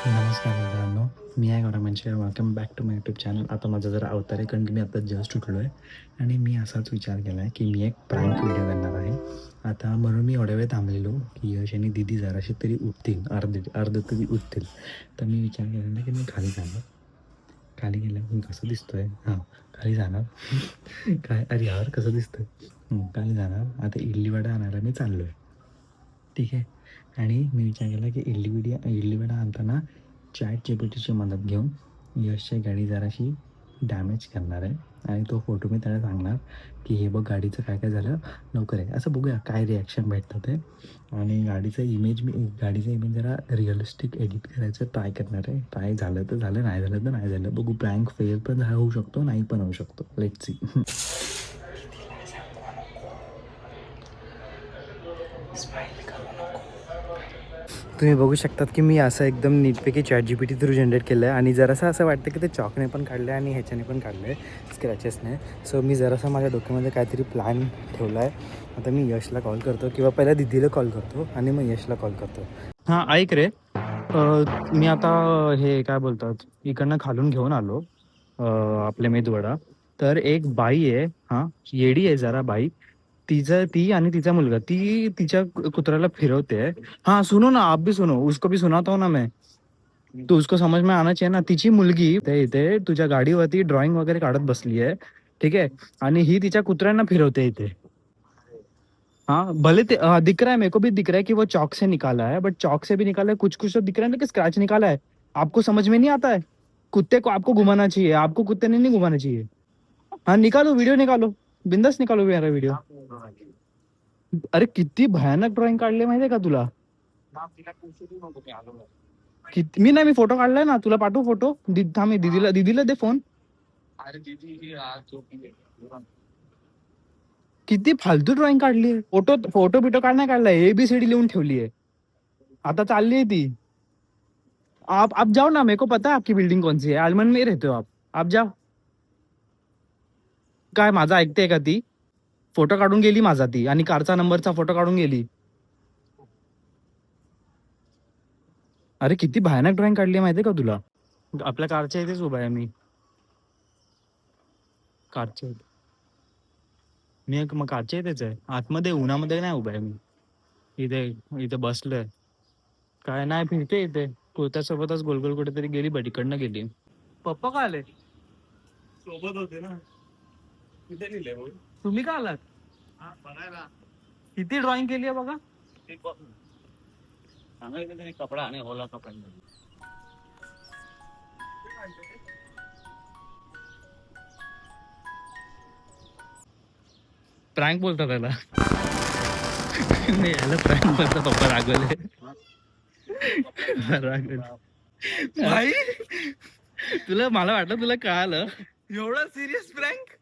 नमस्कार मित्रांनो, मी आहे गौरव म्हणजे welcome back to my YouTube channel. आता माझा जरा अवतार आहे कारण की मी आता जस्ट उठलो आहे आणि मी असाच विचार केला आहे की मी एक प्रँक व्हिडिओ करणार आहे. आता म्हणून मी एवढ्या वेळ थांबलेलो की यश आणि दीदी जराशी तरी उठतील, अर्धे तरी उठतील. तर मी विचार केलेला की मी खाली जाणार. खाली गेल्यावर मी कसं दिसतोय हां, खाली जाणार. काय अरे यार कसं दिसतंय? खाली जाणार. आता इडली वडा आणायला मी चाललो आहे. ठीक आहे. आणि मी विचार केला की इडली वडा आणताना ChatGPTची मदत घेऊन यशची गाडी जराशी डॅमेज करणार आहे आणि तो फोटो मी त्याला सांगणार की हे बघ गाडीचं काय काय झालं, लवकर आहे. असं बघूया काय रिॲक्शन भेटतं ते. आणि गाडीचं इमेज जरा रिअलिस्टिक एडिट करायचं ट्राय करणार आहे. ट्राय झालं तर झालं, नाही झालं तर नाही झालं. बघू, प्रँक फेल पण होऊ शकतो, नाही पण होऊ शकतो. Let's see. तुम्ही बघू शकतात की मी असं एकदम नीटपैकी ChatGPT थ्रू जनरेट केलं आहे आणि जरासं असं वाटतं की ते चॉकने पण काढलं आहे आणि ह्याच्याने पण काढलं आहे, स्क्रॅचेसने. सो मी जरासा माझ्या डोक्यामध्ये काहीतरी प्लॅन ठेवला आहे. आता मी यशला कॉल करतो किंवा पहिला दीदीला कॉल करतो आणि मग यशला कॉल करतो. हां, ऐक रे. मी आता हे काय बोलतात, इकडनं खालून घेऊन आलो आपले मेदूवडा. तर एक बाई आहे, हां, येडी आहे जरा बाई. ती आणि तिचा मुलगा, ती तिच्या कुत्र्याला फिरवते. हाँ सुनो ना, आप भी सुनो, उसको भी सुनाता हूँ ना मैं. तो उसको समझ में आना चाहिए ना. तिची मुलगी ते इथे तुझ्या गाडीवरती ड्रॉइंग वगैरे काढत बसली आहे. ठीक आहे. आणि ही तिच्या कुत्र्यांना फिरवते इथे. हाँ भले दिख रहा है, मेरे को भी दिख रहा है कि वो चौक से निकाला है, बट चौक से भी निकाला है, कुछ कुछ तो दिख रहा है ना कि स्क्रैच निकाला है. आपको समझ में नहीं आता है. कुत्ते को आपको घुमाना चाहिए, आपको कुत्ते ने नहीं घुमाना चाहिए. हाँ निकालो, वीडियो निकालो, बिंदास निकालो मेरा वीडियो. अरे किती भयानक ड्रॉइंग काढले माहितीये का तुला. किती मी फोटो काढलाय ना, तुला पाठवू फोटो. थांब, मी दीदीला दे फोन. किती फालतू ड्रॉइंग काढली. फोटो फोटो बिटो काढणार, काढलाय ABCD लिहून ठेवली आहे. आता चालली आहे ती. आप जाओ ना, मेरे को पता है आपकी बिल्डिंग कौन सी है, आलमंड में रहते हो आप जाओ. काय माझा ऐकते का ती. फोटो काढून गेली माझा ती आणि कारचा नंबरचा फोटो काढून गेली. अरे किती भयानक ड्रॉइंग काढली माहितीये का तुला. आपल्या कारच्या इथेच उभा आहे मी. कारच्या इथे मग कारच्या इथेच आहे, आतमध्ये उन्हामध्ये नाही उभा आहे मी. इथे इथे बसलोय. काय नाही, फिरते इथे कुत्यासोबतच गोल गोल कुठेतरी गेली, बट इकडनं गेली. पप्पा का आले सोबत होते ना. कुठे लिहिले तुम्ही का आलात बघायला. किती ड्रॉइंग केली आहे बघा. सांगायचं त्यांनी कपडा आणि ओला कपडा. प्रँक बोलतात त्याला. नाही याला प्रँक बोलतात. पप्पा रागवले. भाई तुला, मला वाटलं तुला कळालं. एवढा सिरियस प्रँक.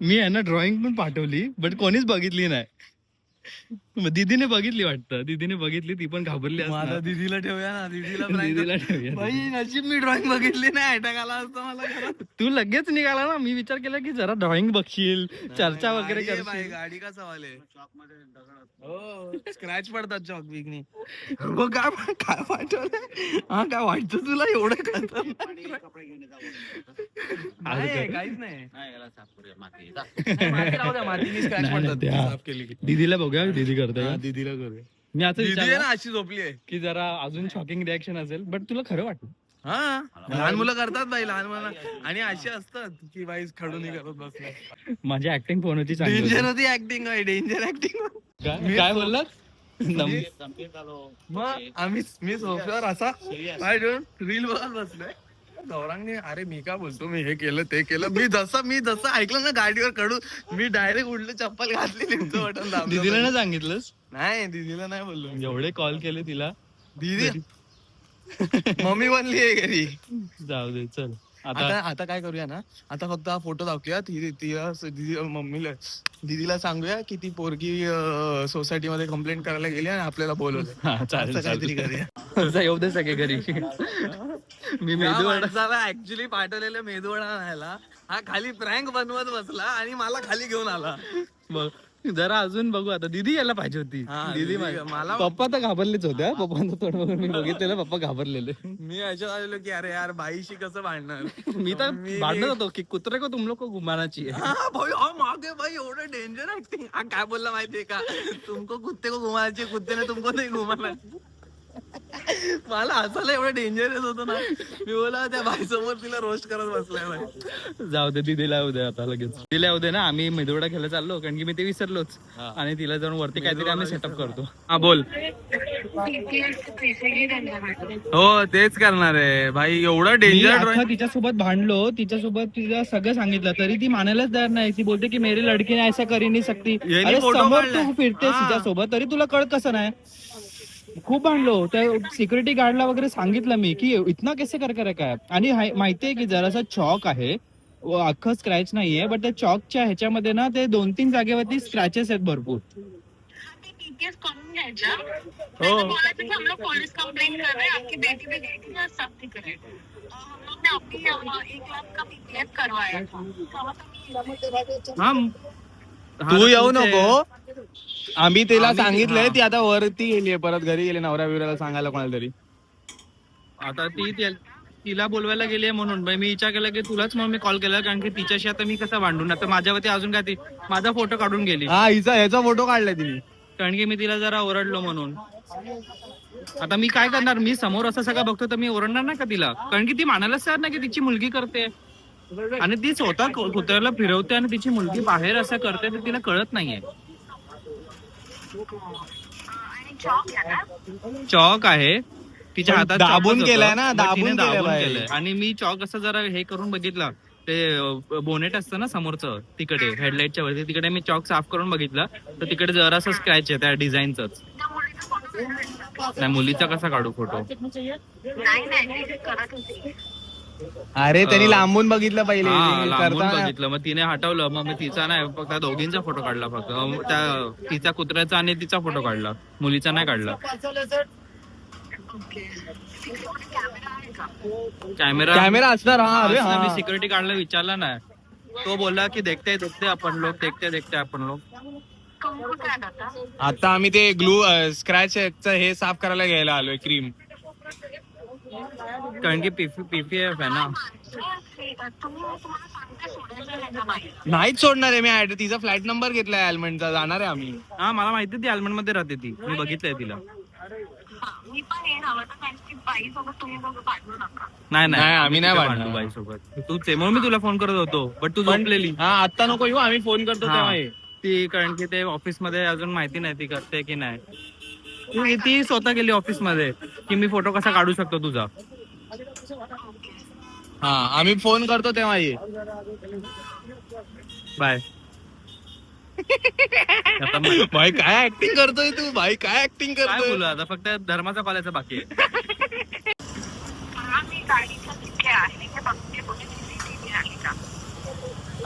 मी यांना ड्रॉइंग पण पाठवली बट कोणीच बघितली नाही. दीदीने बघितली वाटतं, दीदीने बघितली, ती पण घाबरली असणार. दीदीला ठेवूया ना, दीदीला ठेवूया. भाई नशीब मी ड्रॉइंग बघितली नाही, अटॅक आला असता मला घरात. तू लगेच निघाला ना. मी विचार केला की जरा ड्रॉइंग बघशील, चर्चा वगैरे करशील. गाडी का सवाल आहे. हो, स्क्रॅच पडतात चॉक बिकनी. मग काय काय पाठवलंय. हा काय वाटतं तुला एवढं करतात. काहीच नाही. दीदीला बघूया, दीदी करते. दीदीला करूया. मी आता अशी झोपली आहे की जरा अजून शॉकिंग रिॲक्शन असेल, बट तुला खरं वाटलं. हा लहान मुलं करतात बाई, लहान मुलं आणि अशी असतात की बाई खडून करत बसले. माझी ऍक्टिंग फोन होती, डेंजर होती ऍक्टिंग, डेंजर ऍक्टिंग. काय बोललात. मग मी सोफ्यावर असा रील बघत बसलोय. गौरांगने अरे मी काय बोलतो, मी हे केलं ते केलं. मी जसं ऐकलं ना गाडीवर कडू, मी डायरेक्ट उडलं, चप्पल घातली, लिंकचं बटन दाबलं. दीदीला नाही सांगितलंस. नाही दीदीला नाही बोललो. एवढे कॉल केले तिला. दीदी मम्मी बनली आहे घरी. जाऊ दे चल. आता काय करूया ना, आता फक्त हा फोटो दाखवूया. दीदीला सांगूया की ती पोरगी सोसायटी मध्ये कंप्लेंट करायला गेली आणि आपल्याला बोलवलं. चालेल काहीतरी करूया. येऊ दे सगळे घरी. मी मेदूवडा ऍक्च्युली पाठवलेलं मेदूवडा आणायला, हा खाली प्रँक बनवत बसला आणि मला खाली घेऊन आला. जरा अजून बघू आता. दीदी यायला पाहिजे होती. दीदी मला पप्पा तर घाबरलेच होत्या. पप्पांचं तोंड बघून मी बघितलेलं, पप्पा घाबरलेले. मी याच्यात आलेलो की अरे यार बाईशी कसं भांडणार. मी तर भांडत होतो की कुत्रे को तुम लोग को घुमानाची है. भाई मागे भाई एवढं डेंजर ऍक्टिंग. काय बोलला माहितीये का, तुमको कुत्ते को घुमायचे, कुत्ते ने तुमको नाही घुमाना. मला हसायला एवढं डेंजरस होतं ना. मी बोला त्या बाई समोर तिला रोस्ट करत बसलाय बाई. जाऊ दे, दीदीला उद्या आता लगेच. दीदीला उद्या ना आम्ही मेदूवडा खेळायला चाललो, कारण की मी ते विसरलोच. आणि तिला जाऊन वरती काहीतरी आम्ही सेटअप करतो. हा बोल. हो तेच करणार आहे भाई. एवढं डेंजर. तिच्यासोबत भांडलो, तिच्यासोबत तिला सगळं सांगितलं तरी ती मानायलाच तयार नाही. ती बोलते की मेरी लडकी ने ऐसा करी नाही सकती. अरे समोर तू फिरतेस तिच्यासोबत तरी तुला कळत कसं नाही. खूप भांडलो. त्या सिक्युरिटी गार्डला वगैरे सांगितलं मी की इतना कैसे कर काय. आणि माहितीये की जरासा चॉक आहे, अख्खं स्क्रॅच नाहीये, बट त्या चॉकच्या ह्याच्यामध्ये ना ते 2-3 जागेवरती स्क्रॅचेस आहेत भरपूर. हो पुलिस कंप्लेंट कर रहे हैं, आपकी बेटी भी गई थी ना सख्ती करे. हम लोग ने अभी 1 लाख का पीपीएफ करवाया था. तू येऊ नको. आम्ही तिला सांगितलंय, ती आता वरती गेलीये, परत घरी गेली नवऱ्या बिवऱ्याला सांगायला कोणाला तरी. आता तिला बोलवायला गेली म्हणून मी विचार केला की तुलाच मग मी कॉल केला, कारण की तिच्याशी आता मी कसं भांडून. आता माझ्यावरती अजून काय, ती माझा फोटो काढून गेली. हा ह्याचा फोटो काढलाय तिने, कारण की मी तिला जरा ओरडलो म्हणून. आता मी काय करणार, मी समोर असं सगळं बघतो तर मी ओरडणार नाही का तिला, कारण की ती मानायलाच तयार नाही की तिची मुलगी करते. आणि ती स्वतः कुत्र्याला फिरवते आणि तिची मुलगी बाहेर असं करते, तर तिला कळत नाहीये. चॉक आहे तिच्या हातात, दाबून केलाय ना, दाबून दाबून केलंय. आणि मी चॉक असं जरा हे करून बघितलं, ते बोनेट असतं ना समोरचं, तिकडे हेडलाईटच्या वरती, तिकडे मी चॉक साफ करून बघितलं तर तिकडे जरासा स्क्रॅच आहे त्या डिझाईनचाच. नाही, मुलीचा कसा काढू फोटो. अरे त्यांनी लांबून बघितलं पहिले. लांबून बघितलं, मग तिने हटवलं. मग मी तिचा नाही, फक्त दोघींचा फोटो काढला. फक्त त्या तिचा कुत्र्याचा आणि तिचा फोटो काढला, मुलीचा नाही काढला. कॅमेरा असणार. हा मी सिक्युरिटी गार्डला विचारला नाही, तो बोलला की देखते आपण लोग, देखते आपण लोग. आता आम्ही ते ग्लू स्क्रॅच हे साफ करायला घ्यायला आलोय, क्रीम. कारण की पीपीएफ आहे ना. नाहीच सोडणार आहे मी. तिचा फ्लॅट नंबर घेतलाय आल्मंडचा, जाणार आहे आम्ही. हा मला माहिती, ती आल्मंड मध्ये राहते, ती मी बघितलंय तिला. नाही आम्ही नाही भांडू बाईसोबत. तूच आहे म्हणून मी तुला फोन करत होतो, बट तू झोपलेली. हा आता नको येऊ, आम्ही फोन करतो तेव्हा ये. ती, कारण की ते ऑफिस मध्ये अजून माहिती नाही ती करते की नाही. ती स्वतः गेली ऑफिस मध्ये की मी फोटो कसा काढू शकतो तुझा. हा आम्ही फोन करतो तेव्हा ये. बाय. भाई काय ऍक्टिंग करतोय तू. भाई काय ऍक्टिंग काय करतोय. बोलू आता, फक्त धर्माचा कॉलाचा बाकी आहे.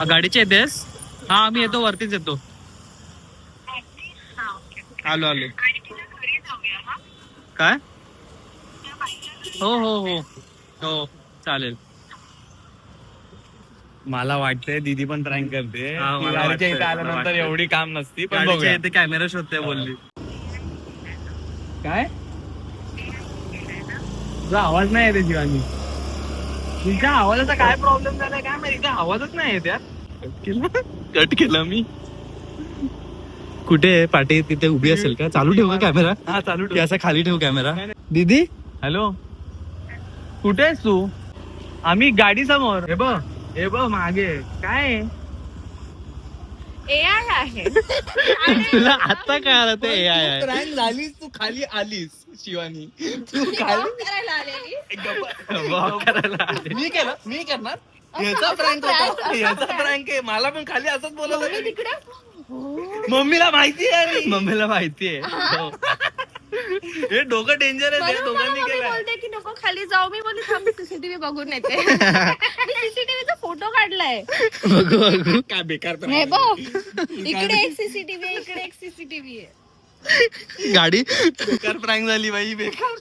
गाडीचे येतेस? हा मी येतो, वरतीच येतो. आलो. काय? हो चालेल. मला वाटतंय दीदी पण प्रँक करते. हा, मला गाडीच्या इथे वाटतंय, आल्यानंतर मला वाटतंय. एवढी काम नसती, पण गाडीच्या बघूया. इथे कॅमेरा शोधते बोलली. काय तुझा आवाज नाही येते शिवानी. तुझ्या आवाजाचा काय प्रॉब्लेम झालाय काय माहिती, आवाजच नाही येत यार. कट केला मी. कुठे आहे पाटी? तिथे उभी असेल का? चालू ठेवू का कॅमेरा? हा चालू की असा खाली ठेवू कॅमेरा? दीदी हॅलो, कुठे आहेस तू? आम्ही गाडी समोर. हे बघ मागे काय AI आहे. तुला आता काय आलं ते AI आहे? प्रँक झालीस तू, खाली आलीस शिवानी. तू खाली करायला आलेली. Walk करायला आले. मी करणार. याचा प्रँक होता, याचा प्रँक आहे. मला पण खाली असंच बोलवलं. तिकडे मम्मीला माहिती आहे. मम्मीला माहितीये. हो. हे डोकं डेंजर आहे. ते दोघांनी केलंय. बोलते की नको खाली जाऊ. मी बोलते थांब, सीसीटीव्ही बघून येते. मी सीसीटीव्हीचा फोटो काढलाय. बघू काय बेकार prank हे आहे. बघ, इकडे एक सीसीटीव्ही आहे, इकडे एक सीसीटीव्ही आहे. गाडी बेकार प्रँक झाली बाई, बेकार.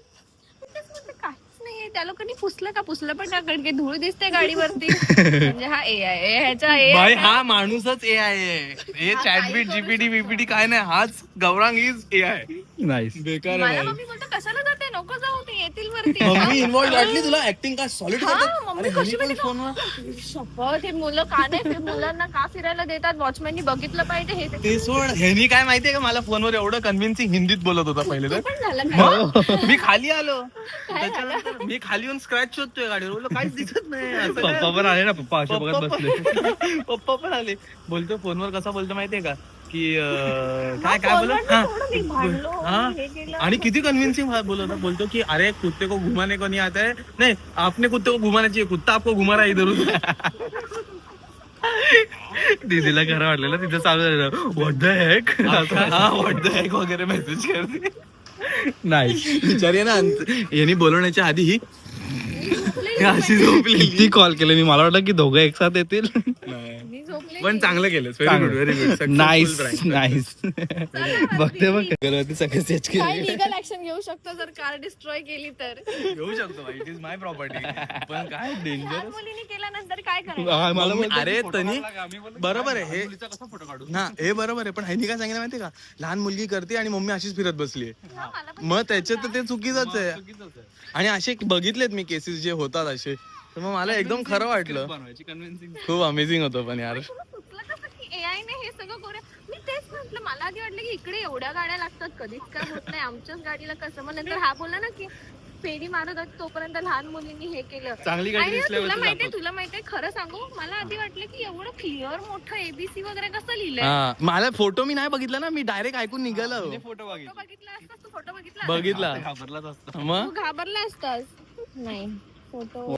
काहीच नाहीये त्या लोकांनी पुसलं पण का कारण की धूळ दिसते गाडीवरती म्हणजे हा AI ह्याचा भाई AI हा माणूसच ए आहे. हे चॅटबीट जीपीटी बीपीटी काय नाही, हाच गौरांग इज ए आहे. नाईस. बेकार मला आहे मम्मी बोलतो कशाला जाते नको जाऊ ते येतील वरती मम्मी इन्व्हॉल्व वाटली तुला ऍक्टिंग का सॉलिड हा, करतात. मम्मी अरे कशी ह्यानी पण माहिती फोनवर शपथ हे मुलं का नाही मुलांना का फिरायला देतात वॉचमॅननी बघितलं पाहिजे हे ते सोड. ह्यानी काय माहितीये का मला फोनवर एवढं कन्व्हिन्सिंग हिंदीत बोलत होता पहिले तू तर. पण झालं का? मी खाली आलो त्याच्यानंतर मी खाली येऊन स्क्रॅच शोधतोय गाडीवर, बोललो काहीच दिसत नाही. असं काय? पप्पा पण आले ना, पप्पा अशा बघत बसले. पप्पा पण आले. बोलतो फोनवर कसा बोलतो माहितीये का की काय फोनवर बोलत थोडं मी भांडलो, हा. मी हे केलं. आणि किती कन्व्हिन्सिंग बोलत होता. बोलतो की अरे कुत्ते को घुमाने को नहीं आता है, नहीं आपने कुत्ते को घुमाना चाहिए, कुत्ता आपको घुमा रहा है इधर उधर. दीदीला खरं वाटलेलं तिथं चालू झालं व्हॉट द हेक. हा व्हॉट द हेक वगैरे मेसेज करते. नाईस. विचार ना यांनी बोलवण्याच्या आधी ही अशी झोपली. किती कॉल केले मी, मला वाटलं की दोघं एक साथ येतील. मी झोपले पण चांगलं केलंस. Very good nice nice. बघते बघ गलती सगळे सेच काय केले. लिगल ऍक्शन घेऊ शकतो जर कार डिस्ट्रॉय केली तर घेऊ शकतो इट इज माय प्रॉपर्टी. पण काय डेंजर. लहान मुलीने केल्यानंतर काय करायचं मला बोलतो, अरे तनी बरोबर आहे हे ना, हे बरोबर आहे. पण ह्यांनी काय सांगितलं माहितीये का, लहान मुलगी करते आणि मम्मी अशीच फिरत बसली. हा, मला पण मग त्याच्यात तर ते चुकीचंच आहे. आणि असे बघितलेत मी केसेस जे होतात असे, तर मग मला एकदम खरं वाटलं. खूप अमेझिंग होतं पण यार. तुला सुचलं कसं की AI ने हे सगळं करूया. मी तेच म्हटलं, मला आधी वाटलं की इकडे एवढ्या गाड्या लागतात कधीच काय होत नाही आमच्याच गाडीला कसं. मग नंतर हा बोलला ना की फेरी मारत होती तोपर्यंत लहान मुलींनी हे केलं. चांगली गाडी आणि दिसल्यावर तुला माहितीये खरं सांगू, मला आधी वाटलं की एवढं क्लिअर मोठं ABC वगैरे कसं लिहिलंय. हा, मला फोटो मी नाही बघितला ना, मी डायरेक्ट ऐकून निघालो. फोटो बघितला असतास तू, फोटो बघितला बघितला तू मग घाबरला असतास. नाही फोटो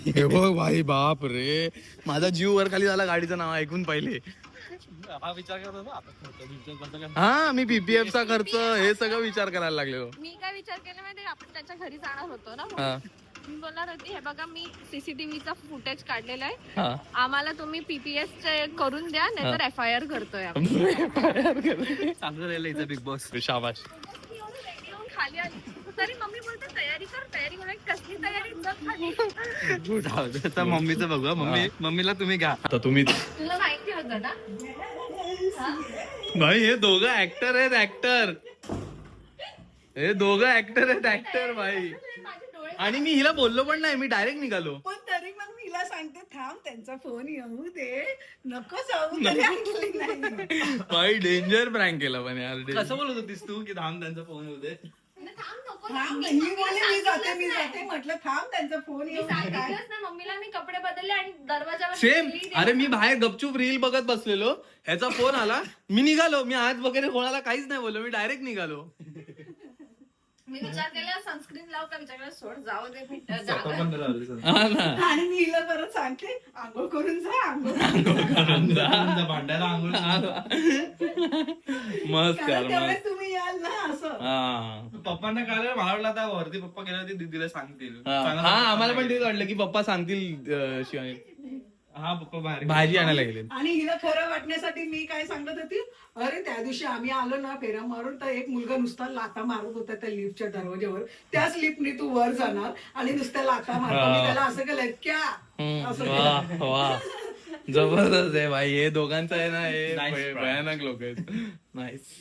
हे बघ भाई, बाप रे, माझा जीव वर खाली झाला गाडीचं नाव ऐकून पहिले. हा, मी PPF चा खर्च हे सगळं विचार करायला लागलो. मी काय विचार केला माहितीये, आपण त्याच्या घरी जाणार होतो ना, हा. मी बोलणार होती हे बघा मी CCTVचा फुटेज काढलेला आहे, हा. आम्हाला तुम्ही PPS करून द्या नाहीतर FIR करतोय आपण. Big boss. शाबाश. खाली आली तरी मम्मी बोलते तयारी कर कसली तयारी जग खाली. आता मम्मीचं बघू. मम्मीला तुम्ही घ्या. आता तुम्ही तुला माहिती होतं ना. भाई हे दोघं ऍक्टर आहेत, ऍक्टर. हे दोघं ऍक्टर आहेत, ऍक्टर भाई. आणि मी हिला बोललो पण नाही, मी डायरेक्ट निघालो. पण तरी मग मी हिला सांगते थांब त्यांचा फोन येऊ दे, नको जाऊ, तरी ऐकली नाही. भाई डेंजर प्रँक केला पण यार. कसं बोलत होतीस तू की थांब त्यांचा फोन होऊ दे. थांब, ही बोलली मी जाते म्हटलं थांब त्यांचा फोन येऊ दे. काय सांगितलंच ना मम्मीला, मी कपडे बदलले आणि दरवाजावर सेम. गेली. अरे मी बाहेर गपचूप रील बघत बसलेलो, ह्याचा फोन आला, मी निघालो. मी आज वगैरे कोणाला काहीच नाही बोललो, मी डायरेक्ट निघालो. मी विचार केला सनस्क्रीन लाव का, विचार केला सोड जाऊ दे जागा. हा ना. आणि मी हिला परत सांगते आंघोळ करून जा, आंघोळ भांडायला आंघोळ. मस्त यार, तेवढे मस्त. तुम्ही याल ना असं. हा. पप्पांना कळलं, मला वाटलं आता वरती पप्पा गेल्यावरती दीदीला सांगतील. हा, आम्हाला पण तेच वाटलं की पप्पा सांगतील शिवाय हा पप्पा बाहेर भाजी आणायला गेले. आणि हिला खरं वाटण्यासाठी मी काय सांगत होती, अरे त्या दिवशी आम्ही आलो ना फेऱ्या मारून, तर एक मुलगा नुसता लाथा मारत होता त्या लिफ्टच्या दरवाज्यावर. त्याच लिफ्टने तू वर जाणार आणि नुसत्या लाथा मारता. मी त्याला असं केलं क्या असं केलं. वा वा, जबरदस्त आहे भाई. हे दोघांचं आहे ना, हे Nice भयानक लोक आहेत. नाईस.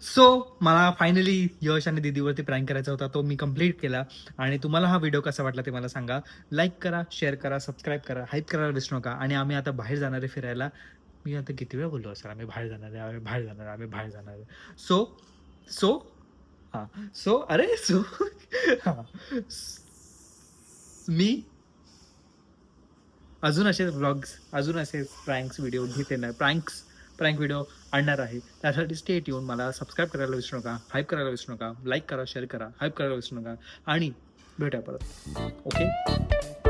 सो मला फायनली यश आणि दीदीवरती प्रँक करायचा होता, तो मी कंप्लीट केला. आणि तुम्हाला हा व्हिडिओ कसा वाटला ते मला सांगा. लाईक करा, शेअर करा, सबस्क्राईब करा, हाईप करायला विसरू नका. आणि आम्ही आता बाहेर जाणार आहे फिरायला. मी आता किती वेळ बोललो असेल, आम्ही बाहेर जाणार आहे, आम्ही बाहेर जाणार आहे, आम्ही बाहेर जाणार आहे. मी अजून असे व्लॉग्स, अजून असे प्रँक्स व्हिडिओ घेते ना, प्रँक व्हिडिओ आणणार आहे. त्यासाठी स्टेट येऊन मला सबस्क्राईब करायला विसरू नका, हाईप करायला विसरू नका, लाईक करा, शेअर करा, हाईप करायला विसरू नका. आणि भेटूया परत. ओके.